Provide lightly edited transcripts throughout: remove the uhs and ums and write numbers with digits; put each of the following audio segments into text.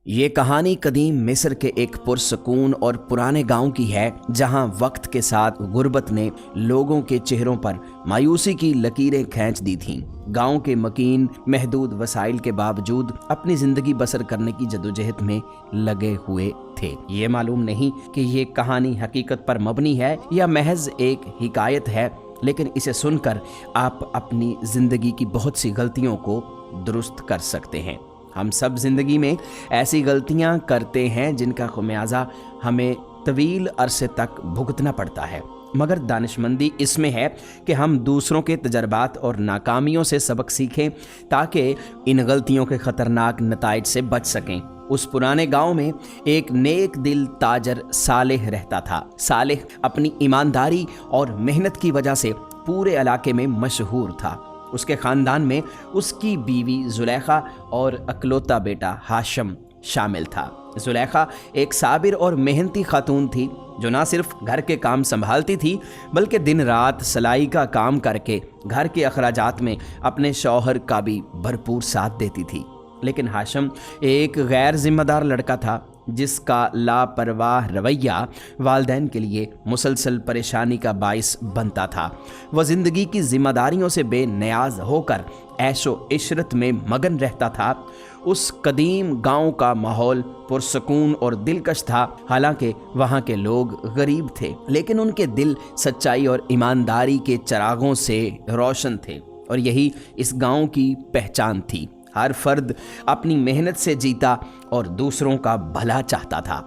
یہ کہانی قدیم مصر کے ایک پرسکون اور پرانے گاؤں کی ہے، جہاں وقت کے ساتھ غربت نے لوگوں کے چہروں پر مایوسی کی لکیریں کھینچ دی تھیں۔ گاؤں کے مکین محدود وسائل کے باوجود اپنی زندگی بسر کرنے کی جدوجہد میں لگے ہوئے تھے۔ یہ معلوم نہیں کہ یہ کہانی حقیقت پر مبنی ہے یا محض ایک حکایت ہے، لیکن اسے سن کر آپ اپنی زندگی کی بہت سی غلطیوں کو درست کر سکتے ہیں۔ ہم سب زندگی میں ایسی غلطیاں کرتے ہیں جن کا خمیازہ ہمیں طویل عرصے تک بھگتنا پڑتا ہے، مگر دانشمندی اس میں ہے کہ ہم دوسروں کے تجربات اور ناکامیوں سے سبق سیکھیں تاکہ ان غلطیوں کے خطرناک نتائج سے بچ سکیں۔ اس پرانے گاؤں میں ایک نیک دل تاجر صالح رہتا تھا۔ صالح اپنی ایمانداری اور محنت کی وجہ سے پورے علاقے میں مشہور تھا۔ اس کے خاندان میں اس کی بیوی زلیخا اور اکلوتا بیٹا ہاشم شامل تھا۔ زلیخا ایک صابر اور محنتی خاتون تھی جو نہ صرف گھر کے کام سنبھالتی تھی بلکہ دن رات سلائی کا کام کر کے گھر کے اخراجات میں اپنے شوہر کا بھی بھرپور ساتھ دیتی تھی۔ لیکن ہاشم ایک غیر ذمہ دار لڑکا تھا جس کا لاپرواہ رویہ والدین کے لیے مسلسل پریشانی کا باعث بنتا تھا۔ وہ زندگی کی ذمہ داریوں سے بے نیاز ہو کر عیش و عشرت میں مگن رہتا تھا۔ اس قدیم گاؤں کا ماحول پرسکون اور دلکش تھا، حالانکہ وہاں کے لوگ غریب تھے، لیکن ان کے دل سچائی اور ایمانداری کے چراغوں سے روشن تھے، اور یہی اس گاؤں کی پہچان تھی۔ ہر فرد اپنی محنت سے جیتا اور دوسروں کا بھلا چاہتا تھا،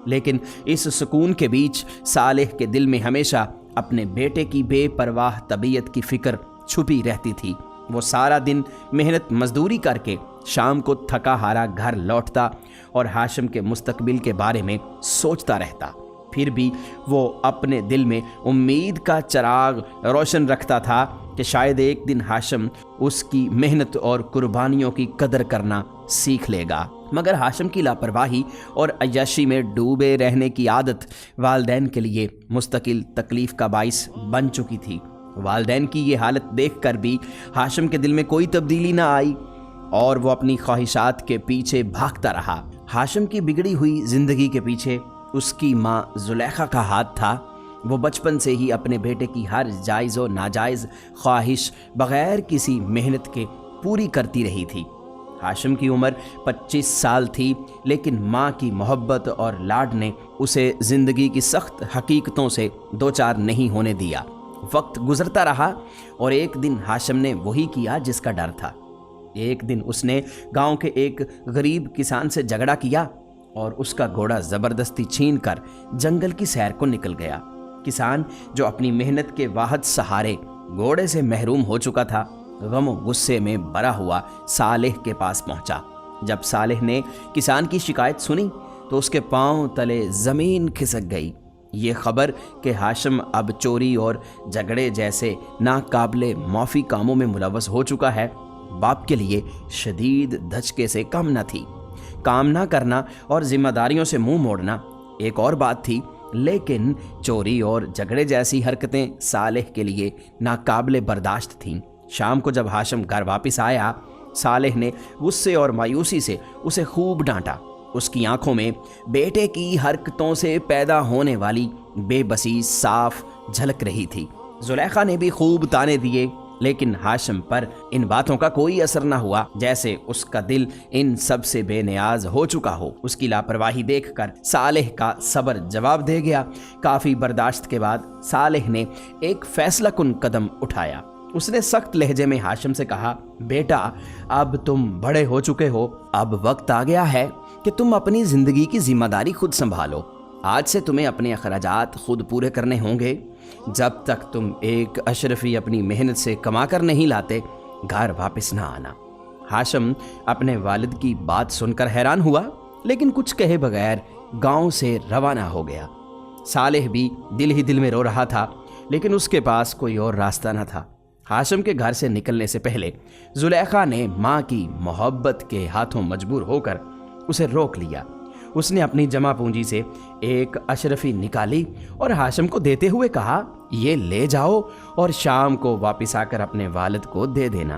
لیکن اس سکون کے بیچ صالح کے دل میں ہمیشہ اپنے بیٹے کی بے پرواہ طبیعت کی فکر چھپی رہتی تھی۔ وہ سارا دن محنت مزدوری کر کے شام کو تھکا ہارا گھر لوٹتا اور ہاشم کے مستقبل کے بارے میں سوچتا رہتا۔ پھر بھی وہ اپنے دل میں امید کا چراغ روشن رکھتا تھا کہ شاید ایک دن ہاشم اس کی محنت اور قربانیوں کی قدر کرنا سیکھ لے گا۔ مگر ہاشم کی لاپرواہی اور عیاشی میں ڈوبے رہنے کی عادت والدین کے لیے مستقل تکلیف کا باعث بن چکی تھی۔ والدین کی یہ حالت دیکھ کر بھی ہاشم کے دل میں کوئی تبدیلی نہ آئی اور وہ اپنی خواہشات کے پیچھے بھاگتا رہا۔ ہاشم کی بگڑی ہوئی زندگی کے پیچھے اس کی ماں زلیخا کا ہاتھ تھا۔ وہ بچپن سے ہی اپنے بیٹے کی ہر جائز و ناجائز خواہش بغیر کسی محنت کے پوری کرتی رہی تھی۔ ہاشم کی عمر 25 سال تھی، لیکن ماں کی محبت اور لاڈ نے اسے زندگی کی سخت حقیقتوں سے دوچار نہیں ہونے دیا۔ وقت گزرتا رہا اور ایک دن ہاشم نے وہی کیا جس کا ڈر تھا۔ ایک دن اس نے گاؤں کے ایک غریب کسان سے جھگڑا کیا اور اس کا گھوڑا زبردستی چھین کر جنگل کی سیر کو نکل گیا۔ کسان جو اپنی محنت کے واحد سہارے گھوڑے سے محروم ہو چکا تھا، غم و غصے میں بھرا ہوا صالح کے پاس پہنچا۔ جب صالح نے کسان کی شکایت سنی تو اس کے پاؤں تلے زمین کھسک گئی۔ یہ خبر کہ ہاشم اب چوری اور جھگڑے جیسے ناقابل معافی کاموں میں ملوث ہو چکا ہے، باپ کے لیے شدید دھچکے سے کم نہ تھی۔ کام نہ کرنا اور ذمہ داریوں سے منہ موڑنا ایک اور بات تھی، لیکن چوری اور جھگڑے جیسی حرکتیں صالح کے لیے ناقابل برداشت تھیں۔ شام کو جب ہاشم گھر واپس آیا، صالح نے غصے اور مایوسی سے اسے خوب ڈانٹا۔ اس کی آنکھوں میں بیٹے کی حرکتوں سے پیدا ہونے والی بے بسی صاف جھلک رہی تھی۔ زلیخا نے بھی خوب تانے دیے، لیکن ہاشم پر ان باتوں کا کوئی اثر نہ ہوا، جیسے اس کا دل ان سب سے بے نیاز ہو چکا ہو۔ اس کی لاپرواہی دیکھ کر صالح کا صبر جواب دے گیا۔ کافی برداشت کے بعد صالح نے ایک فیصلہ کن قدم اٹھایا۔ اس نے سخت لہجے میں ہاشم سے کہا، بیٹا اب تم بڑے ہو چکے ہو، اب وقت آ گیا ہے کہ تم اپنی زندگی کی ذمہ داری خود سنبھالو۔ آج سے تمہیں اپنے اخراجات خود پورے کرنے ہوں گے۔ جب تک تم ایک اشرفی اپنی محنت سے کما کر نہیں لاتے، گھر واپس نہ آنا۔ ہاشم اپنے والد کی بات سن کر حیران ہوا، لیکن کچھ کہے بغیر گاؤں سے روانہ ہو گیا۔ صالح بھی دل ہی دل میں رو رہا تھا، لیکن اس کے پاس کوئی اور راستہ نہ تھا۔ ہاشم کے گھر سے نکلنے سے پہلے زلیخا نے ماں کی محبت کے ہاتھوں مجبور ہو کر اسے روک لیا۔ اس نے اپنی جمع پونجی سے ایک اشرفی نکالی اور ہاشم کو دیتے ہوئے کہا، یہ لے جاؤ اور شام کو واپس آ کر اپنے والد کو دے دینا۔